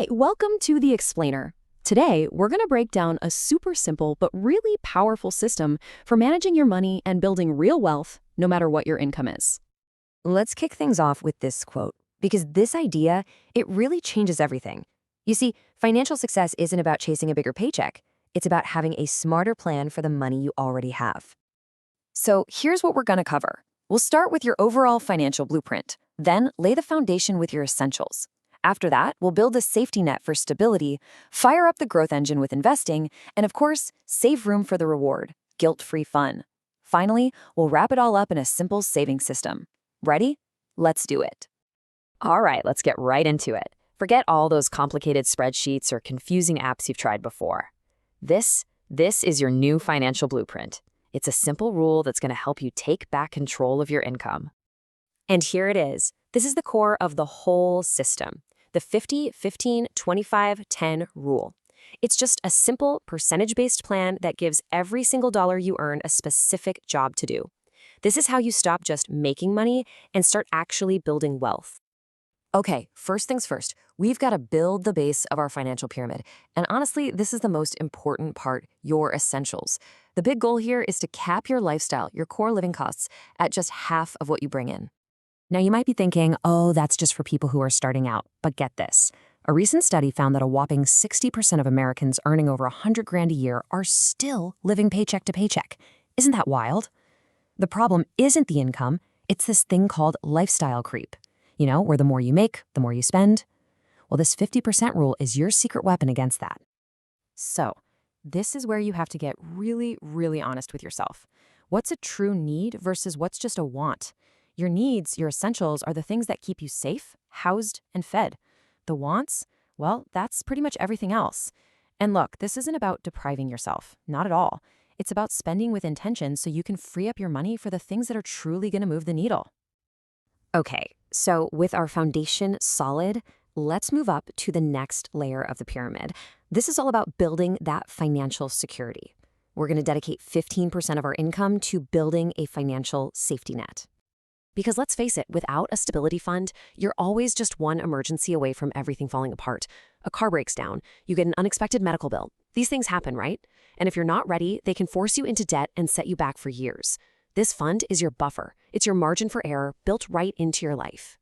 welcome to The Explainer. Today, we're going to break down a super simple but really powerful system for managing your money and building real wealth, no matter what your income is. Let's kick things off with this quote, because this idea, it really changes everything. You see, financial success isn't about chasing a bigger paycheck. It's about having a smarter plan for the money you already have. So here's what we're going to cover. We'll start with your overall financial blueprint, then lay the foundation with your essentials. After that, we'll build a safety net for stability, fire up the growth engine with investing, and of course, save room for the reward, guilt-free fun. Finally, we'll wrap it all up in a simple saving system. Ready? Let's do it. All right, let's get right into it. Forget all those complicated spreadsheets or confusing apps you've tried before. This is your new financial blueprint. It's a simple rule that's going to help you take back control of your income. And here it is. This is the core of the whole system. The 50-15-25-10 rule. It's just a simple percentage-based plan that gives every single dollar you earn a specific job to do. This is how you stop just making money and start actually building wealth. Okay, first things first, we've got to build the base of our financial pyramid. And honestly, this is the most important part, your essentials. The big goal here is to cap your lifestyle, your core living costs, at just half of what you bring in. Now, you might be thinking, oh, that's just for people who are starting out. But get this. A recent study found that a whopping 60% of Americans earning over $100,000 a year are still living paycheck to paycheck. Isn't that wild? The problem isn't the income. It's this thing called lifestyle creep. You know, where the more you make, the more you spend. Well, this 50% rule is your secret weapon against that. So, this is where you have to get really, really honest with yourself. What's a true need versus what's just a want? Your needs, your essentials, are the things that keep you safe, housed, and fed. The wants, well, that's pretty much everything else. And look, this isn't about depriving yourself. Not at all. It's about spending with intention so you can free up your money for the things that are truly going to move the needle. Okay, so with our foundation solid, let's move up to the next layer of the pyramid. This is all about building that financial security. We're going to dedicate 15% of our income to building a financial safety net. Because let's face it, without a stability fund, you're always just one emergency away from everything falling apart. A car breaks down, you get an unexpected medical bill. These things happen, right? And if you're not ready, they can force you into debt and set you back for years. This fund is your buffer. It's your margin for error built right into your life.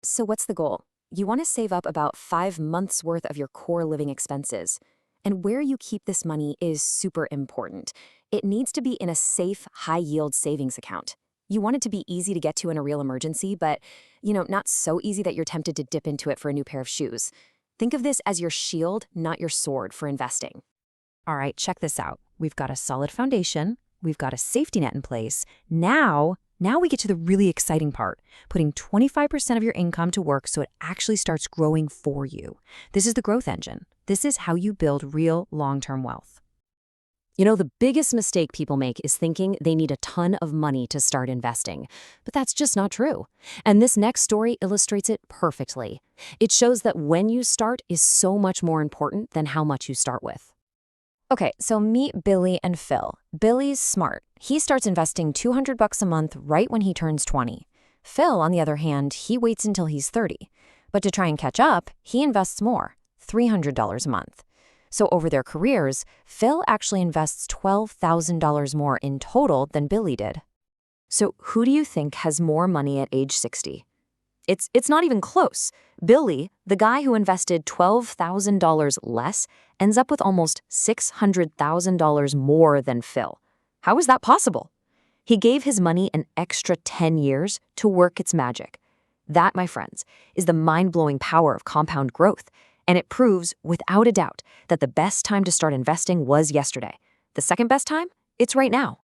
So what's the goal? You want to save up about 5 months' worth of your core living expenses. And where you keep this money is super important. It needs to be in a safe, high-yield savings account. You want it to be easy to get to in a real emergency, but, not so easy that you're tempted to dip into it for a new pair of shoes. Think of this as your shield, not your sword, for investing. All right, check this out. We've got a solid foundation. We've got a safety net in place. Now we get to the really exciting part, putting 25% of your income to work so it actually starts growing for you. This is the growth engine. This is how you build real long-term wealth. The biggest mistake people make is thinking they need a ton of money to start investing. But that's just not true. And this next story illustrates it perfectly. It shows that when you start is so much more important than how much you start with. Okay, so meet Billy and Phil. Billy's smart. He starts investing $200 a month right when he turns 20. Phil, on the other hand, he waits until he's 30. But to try and catch up, he invests more, $300 a month. So over their careers, Phil actually invests $12,000 more in total than Billy did. So who do you think has more money at age 60? It's not even close. Billy, the guy who invested $12,000 less, ends up with almost $600,000 more than Phil. How is that possible? He gave his money an extra 10 years to work its magic. That, my friends, is the mind-blowing power of compound growth. And it proves, without a doubt, that the best time to start investing was yesterday. The second best time? It's right now.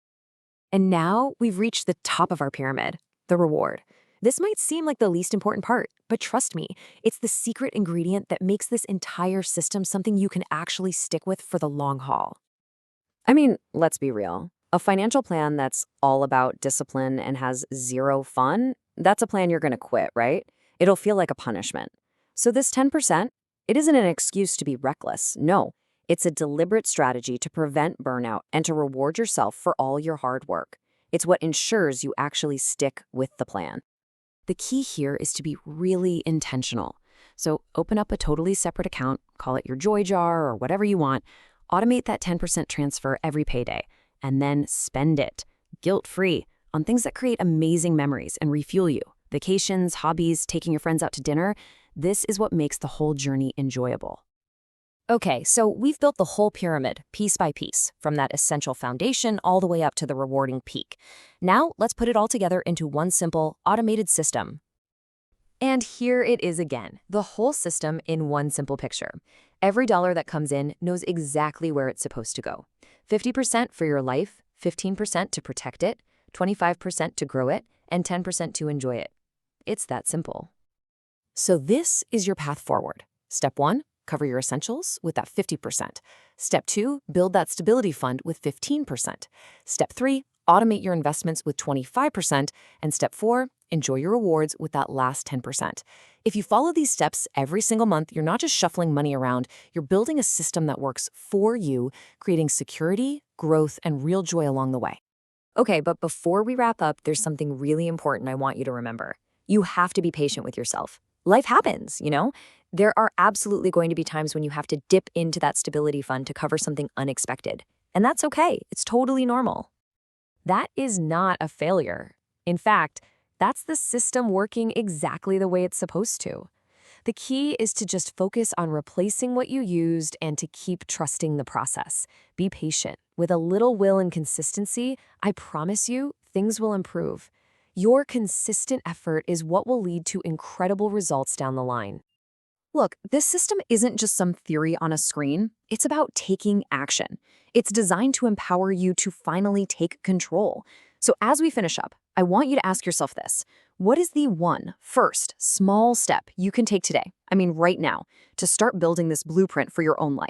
And now we've reached the top of our pyramid, the reward. This might seem like the least important part, but trust me, it's the secret ingredient that makes this entire system something you can actually stick with for the long haul. I mean, let's be real. A financial plan that's all about discipline and has zero fun, that's a plan you're going to quit, right? It'll feel like a punishment. So this 10%, it isn't an excuse to be reckless. No, it's a deliberate strategy to prevent burnout and to reward yourself for all your hard work. It's what ensures you actually stick with the plan. The key here is to be really intentional. So open up a totally separate account, call it your Joy Jar or whatever you want, automate that 10% transfer every payday, and then spend it, guilt-free, on things that create amazing memories and refuel you. Vacations, hobbies, taking your friends out to dinner. This is what makes the whole journey enjoyable. Okay, so we've built the whole pyramid, piece by piece, from that essential foundation all the way up to the rewarding peak. Now, let's put it all together into one simple, automated system. And here it is again, the whole system in one simple picture. Every dollar that comes in knows exactly where it's supposed to go. 50% for your life, 15% to protect it, 25% to grow it, and 10% to enjoy it. It's that simple. So this is your path forward. Step 1, cover your essentials with that 50%. Step 2, build that stability fund with 15%. Step 3, automate your investments with 25%. And step 4, enjoy your rewards with that last 10%. If you follow these steps every single month, you're not just shuffling money around, you're building a system that works for you, creating security, growth, and real joy along the way. Okay, but before we wrap up, there's something really important I want you to remember. You have to be patient with yourself. Life happens, you know? There are absolutely going to be times when you have to dip into that stability fund to cover something unexpected. And that's okay. It's totally normal. That is not a failure. In fact, that's the system working exactly the way it's supposed to. The key is to just focus on replacing what you used and to keep trusting the process. Be patient. With a little will and consistency, I promise you, things will improve. Your consistent effort is what will lead to incredible results down the line. Look, this system isn't just some theory on a screen. It's about taking action. It's designed to empower you to finally take control. So as we finish up, I want you to ask yourself this. What is the one, first, small step you can take today, right now, to start building this blueprint for your own life?